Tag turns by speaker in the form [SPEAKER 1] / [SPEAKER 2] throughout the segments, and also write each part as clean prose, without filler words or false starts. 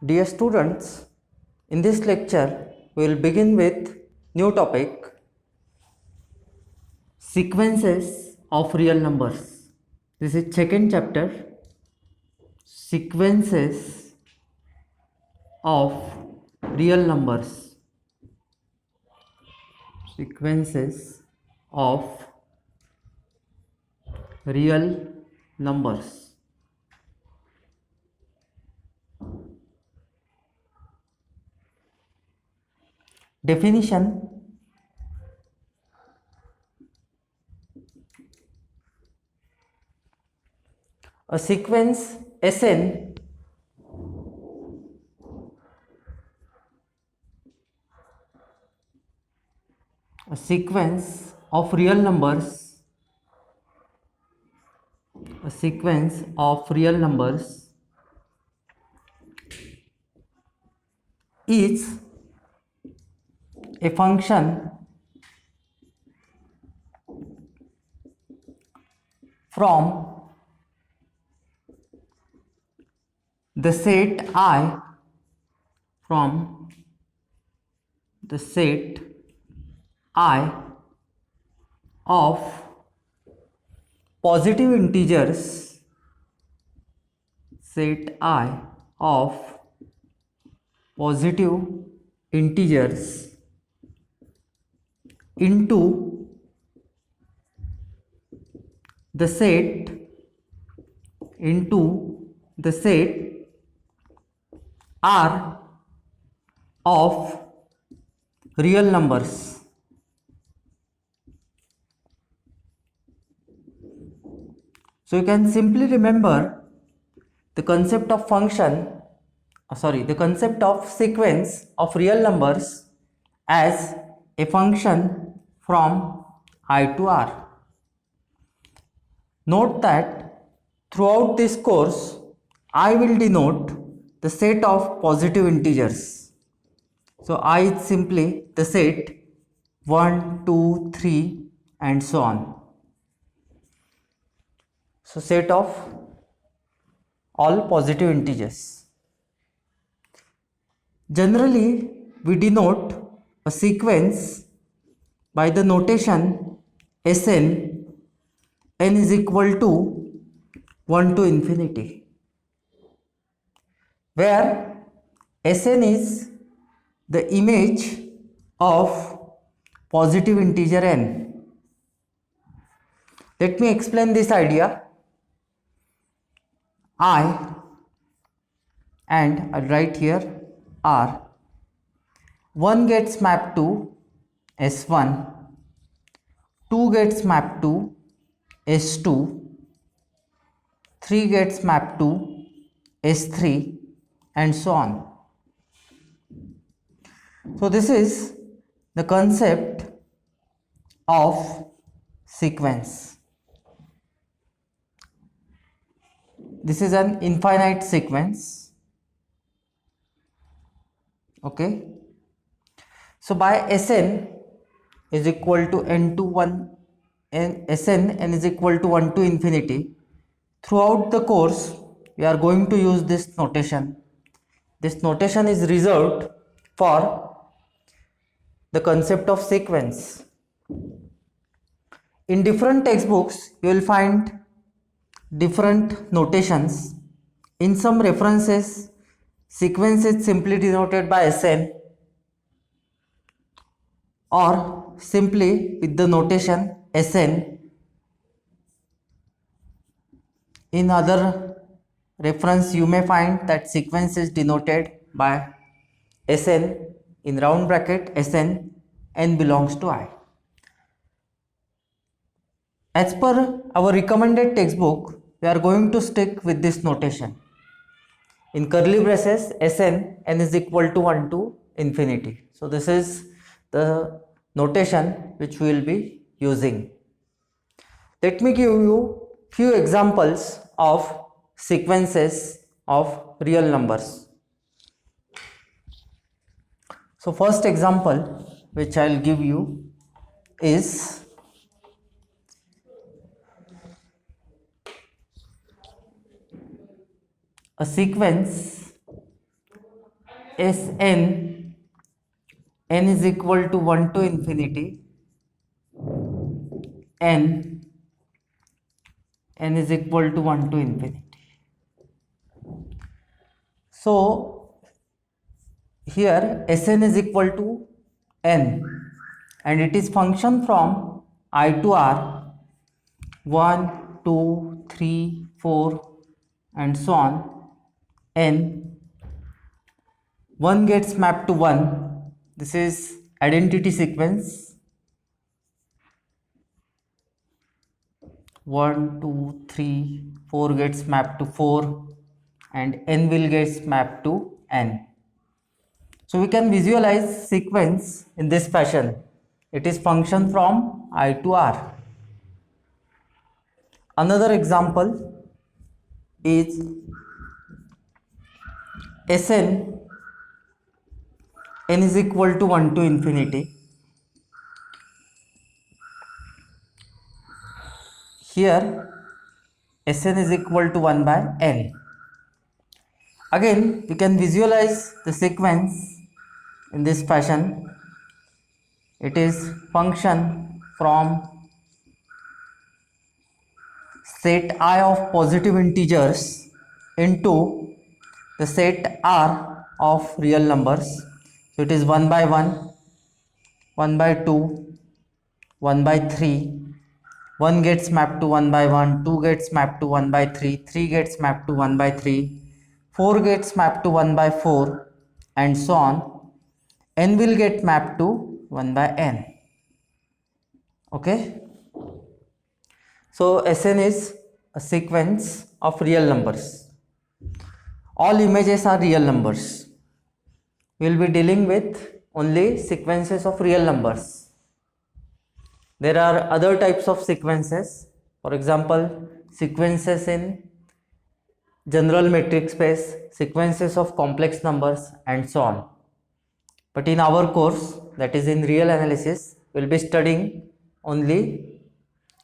[SPEAKER 1] Dear students, in this lecture we will begin with new topic sequences of real numbers. This is second chapter, sequences of real numbers. Sequences of real numbers. Definition: a sequence Sn a sequence of real numbers, a sequence of real numbers is a function from the set I, from the set I of positive integers, set I of positive integers into the set R of real numbers. So you can simply remember the concept of the concept of sequence of real numbers as a function from I to R. Note that throughout this course, I will denote the set of positive integers. So I is simply the set 1, 2, 3 and so on. So set of all positive integers. Generally, we denote a sequence by the notation Sn, n is equal to 1 to infinity, where Sn is the image of positive integer n. Let me explain this idea. I, and I'll write here R. 1 gets mapped to S1, 2 gets mapped to S2, 3 gets mapped to S3 and so on. So this is the concept of sequence. This is an infinite sequence. Okay. So by Sn is equal to n to 1 and Sn n is equal to 1 to infinity. Throughout the course, we are going to use this notation. This notation is reserved for the concept of sequence. In different textbooks, you will find different notations. In some references, sequence is simply denoted by Sn or simply with the notation Sn. In other reference, you may find that sequence is denoted by Sn in round bracket Sn, n belongs to I. As per our recommended textbook, we are going to stick with this notation. In curly braces, Sn, n is equal to 1 to infinity. So this is the notation which we will be using. Let me give you few examples of sequences of real numbers. So first example which I will give you is a sequence Sn n is equal to 1 to infinity, n is equal to 1 to infinity. So here Sn is equal to n and it is function from I to r, 1, 2, 3, 4 and so on. N 1 gets mapped to 1. This is identity sequence. 1, 2, 3, 4 gets mapped to 4 and n will get mapped to n. So we can visualize sequence in this fashion. It is function from I to r. Another example is Sn n is equal to 1 to infinity. Here Sn is equal to 1 by n. Again we can visualize the sequence in this fashion. It is function from set I of positive integers into the set R of real numbers. So it is 1 by 1, 1 by 2, 1 by 3, 1 gets mapped to 1 by 1, 2 gets mapped to 1 by 3, 3 gets mapped to 1 by 3, 4 gets mapped to 1 by 4 and so on. N will get mapped to 1 by n. Okay. So Sn is a sequence of real numbers. All images are real numbers. We will be dealing with only sequences of real numbers. There are other types of sequences. For example, sequences in general metric space, sequences of complex numbers and so on. But in our course, that is in real analysis, we will be studying only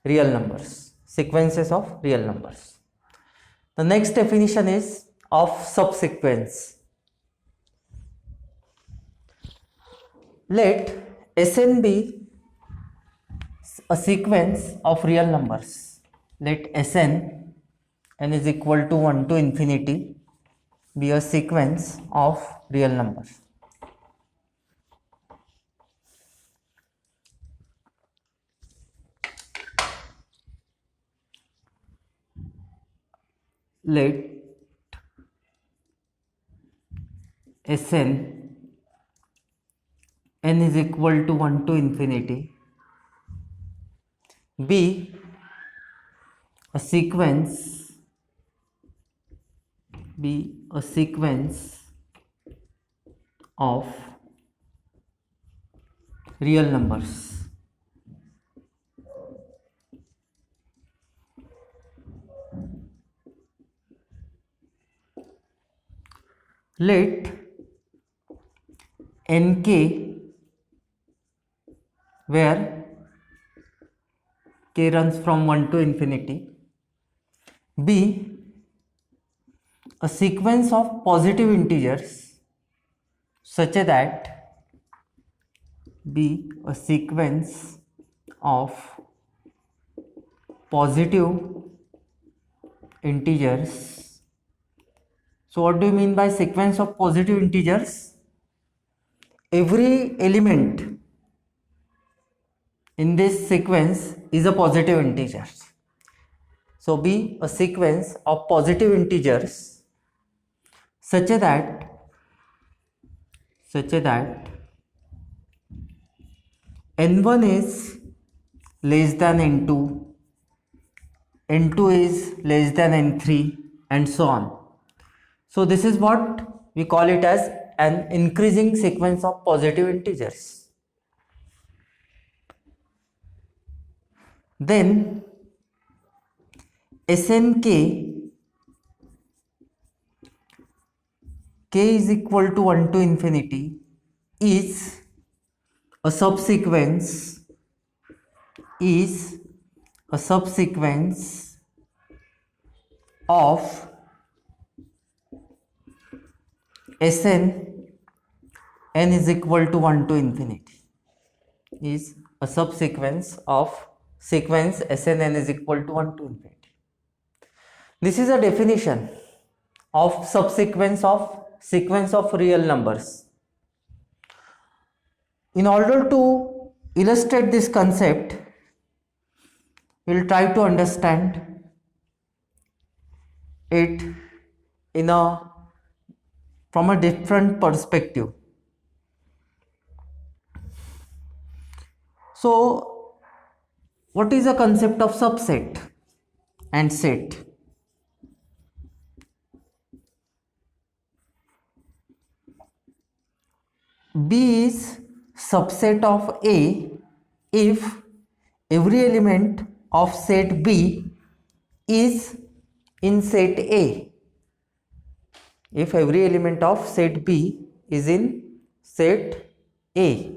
[SPEAKER 1] real numbers, sequences of real numbers. The next definition is of subsequence. Let Sn be a sequence of real numbers. Let Sn n is equal to 1 to infinity be a sequence of real numbers. Let Sn n is equal to 1 to infinity be a sequence of real numbers. Let nk, where k runs from 1 to infinity, be a sequence of positive integers such that be a sequence of positive integers. So what do you mean by sequence of positive integers? Every element in this sequence is a positive integer. So be a sequence of positive integers such that n1 is less than n2, n2 is less than n3 and so on. So this is what we call it as an increasing sequence of positive integers. Then Snk k is equal to 1 to infinity is a subsequence of Sn n is equal to 1 to infinity is a subsequence of sequence Sn n is equal to 1 to infinity. This is a definition of subsequence of sequence of real numbers. In order to illustrate this concept, we will try to understand it in a from a different perspective. So, what is the concept of subset and set? B is subset of A if every element of set B is in set A. If every element of set B is in set A.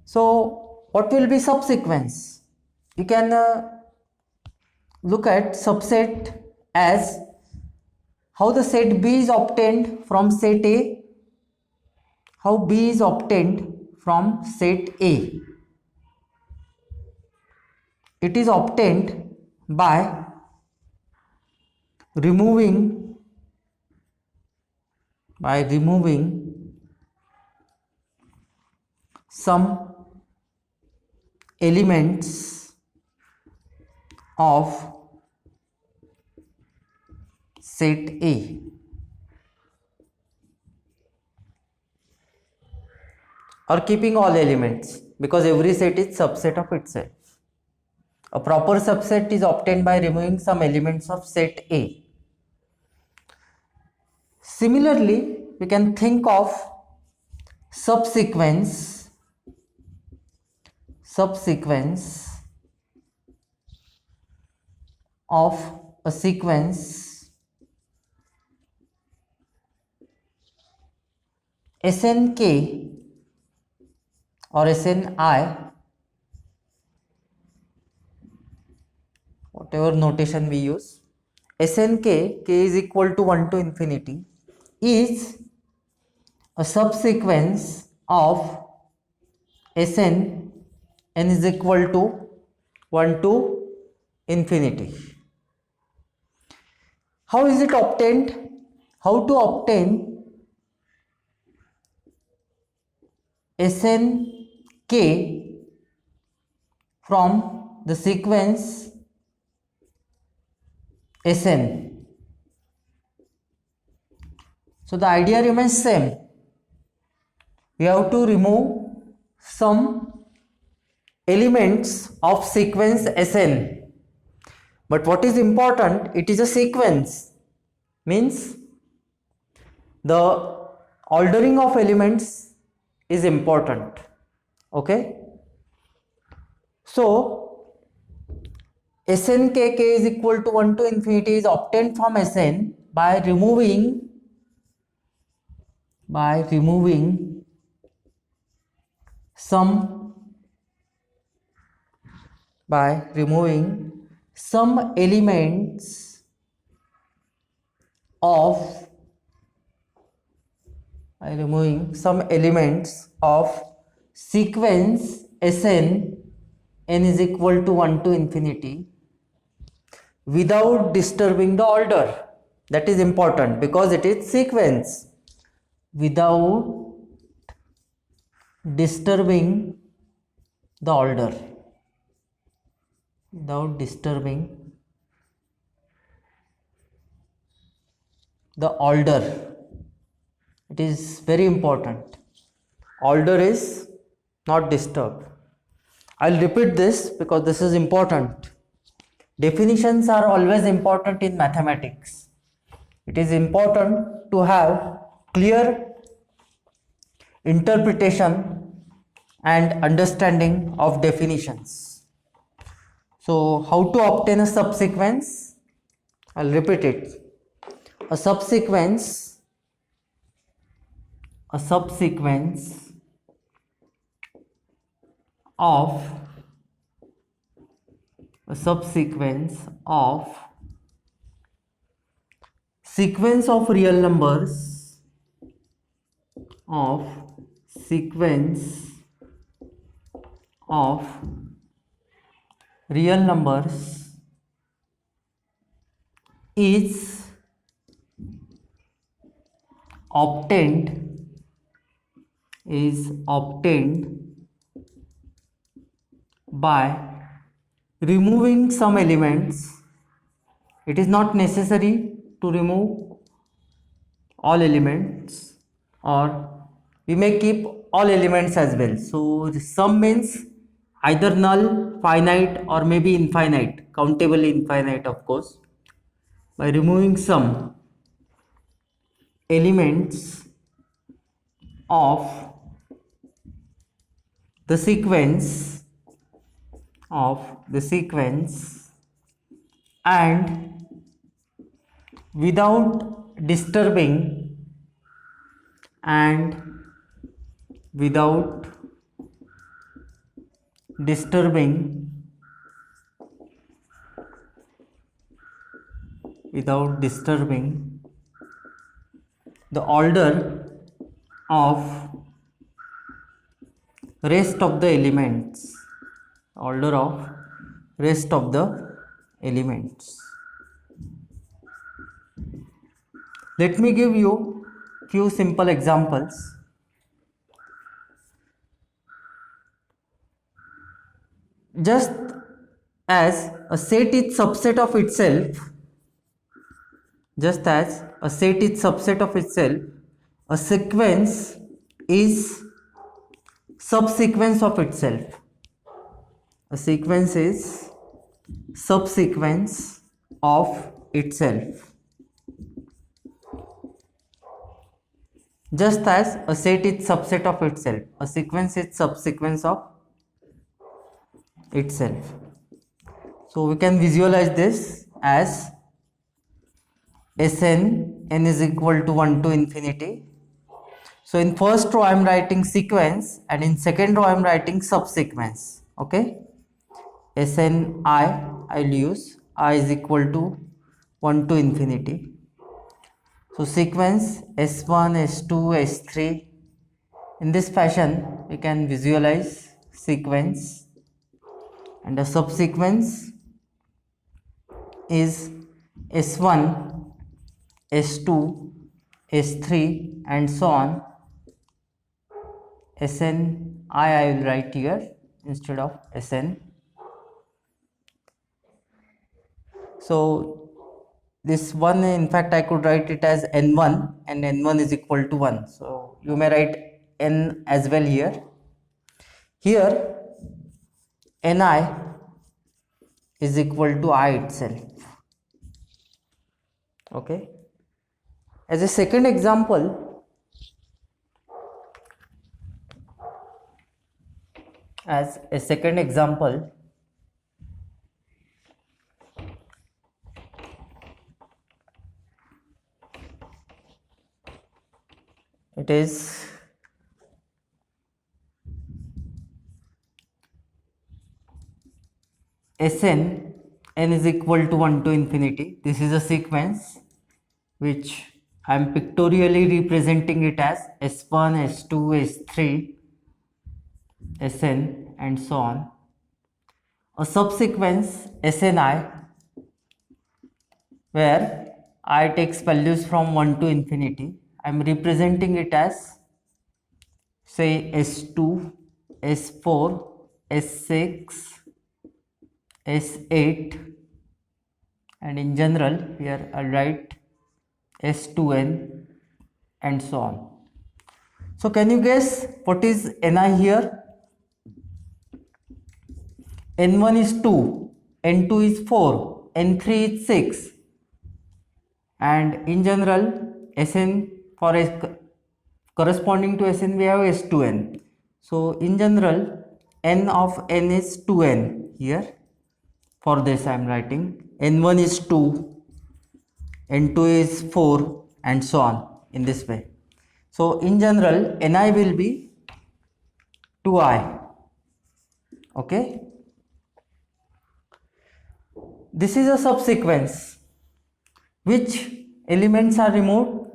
[SPEAKER 1] So, what will be subsequence? You can look at subset as how the set B is obtained from set A, how B is obtained from set A. It is obtained by removing some elements of set A. Or keeping all elements, because every set is subset of itself. A proper subset is obtained by removing some elements of set A. Similarly, we can think of subsequence of a sequence Snk or Sni, whatever notation we use. Snk, k is equal to 1 to infinity, is a subsequence of Sn n is equal to 1 to infinity. How is it obtained? How to obtain Snk from the sequence Sn? So the idea remains same. We have to remove some elements of sequence Sn. But what is important? It is a sequence. Means the ordering of elements is important. Okay. So Snk k is equal to 1 to infinity is obtained from Sn by removing some elements of sequence Sn n is equal to 1 to infinity without disturbing the order. That is important because it is sequence. Without disturbing the order. Without disturbing the order. It is very important. Order is not disturbed. I'll repeat this because this is important. Definitions are always important in mathematics. It is important to have clear interpretation and understanding of definitions. So, how to obtain a subsequence? I'll repeat it. A subsequence of sequence of real numbers of sequence of real numbers is obtained by removing some elements. It is not necessary to remove all elements, or we may keep all elements as well. So the sum means either null, finite, or maybe infinite, countable infinite, of course. By removing some elements of the sequence and without disturbing the order of rest of the elements. Let me give you few simple examples. Just as a set is subset of itself, a sequence is subsequence of itself. A sequence is subsequence of itself. Just as a set is subset of itself, a sequence is subsequence of itself. So we can visualize this as Sn, n is equal to 1 to infinity. So in first row I am writing sequence, and in second row I am writing subsequence. Okay, Sn I will use I is equal to 1 to infinity. So sequence S1, S2, S3. In this fashion we can visualize sequence, and a subsequence is S1, S2, S3 and so on. Sn I will write here instead of Sn. So this one, in fact I could write it as n1, and n1 is equal to 1. So you may write n as well here. Here ni is equal to I itself. Okay. As a second example, it is Sn, n is equal to 1 to infinity. This is a sequence which I am pictorially representing it as S1, S2, S3, Sn and so on. A subsequence Sni, where I takes values from 1 to infinity. I am representing it as, say, S2, S4, S6, S8, and in general here I'll write S2n and so on. So can you guess what is Ni here? N1 is 2, N2 is 4, N3 is 6, and in general Sn, for corresponding to Sn we have S2n. So in general n of n is 2n here. For this I am writing n1 is 2, n2 is 4 and so on in this way. So in general ni will be 2i. Okay. This is a subsequence. Which elements are removed?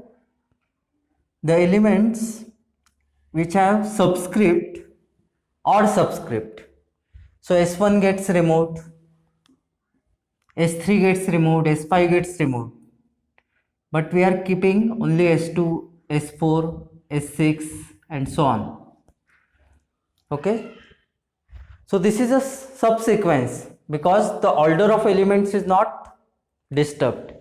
[SPEAKER 1] The elements which have subscript or subscript. So S1 gets removed, S3 gets removed, S5 gets removed, but we are keeping only S2, S4, S6 and so on. Okay. So this is a subsequence because the order of elements is not disturbed.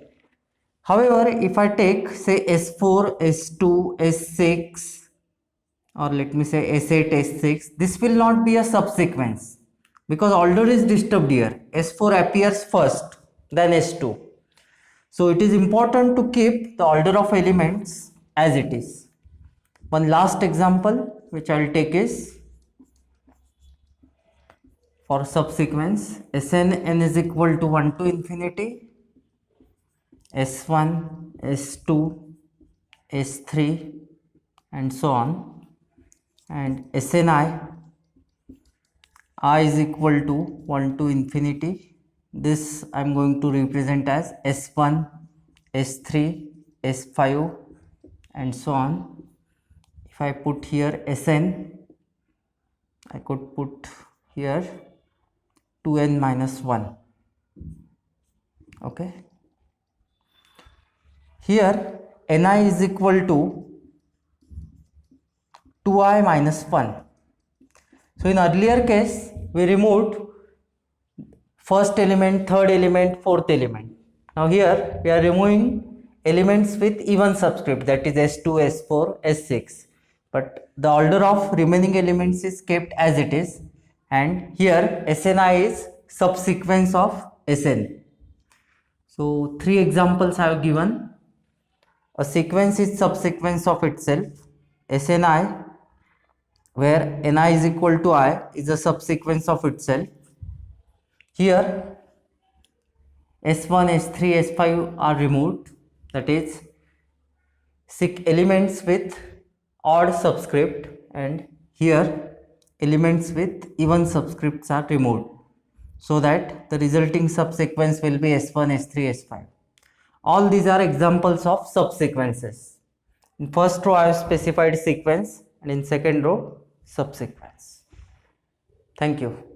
[SPEAKER 1] However, if I take say S4, S2, S6 or let me say S8, S6, this will not be a subsequence because order is disturbed here. S4 appears first, then S2. So it is important to keep the order of elements as it is. One last example which I will take is for subsequence Sn n is equal to 1 to infinity, S1, S2, S3 and so on, and Sni I is equal to 1 to infinity. This I am going to represent as S1, S3, S5 and so on. If I put here Sn, I could put here 2n minus 1. Okay. Here Ni is equal to 2i minus 1. So in earlier case we removed first element, third element, fourth element. Now here we are removing elements with even subscript, that is S2, S4, S6. But the order of remaining elements is kept as it is, and here Sni is subsequence of Sn. So three examples I have given. A sequence is subsequence of itself. Sni, where Ni is equal to I, is a subsequence of itself. Here S1, S3, S5 are removed, that is elements with odd subscript, and here elements with even subscripts are removed, so that the resulting subsequence will be S1, S3, S5. All these are examples of subsequences. In first row I have specified sequence and in second row subsequence. Thank you.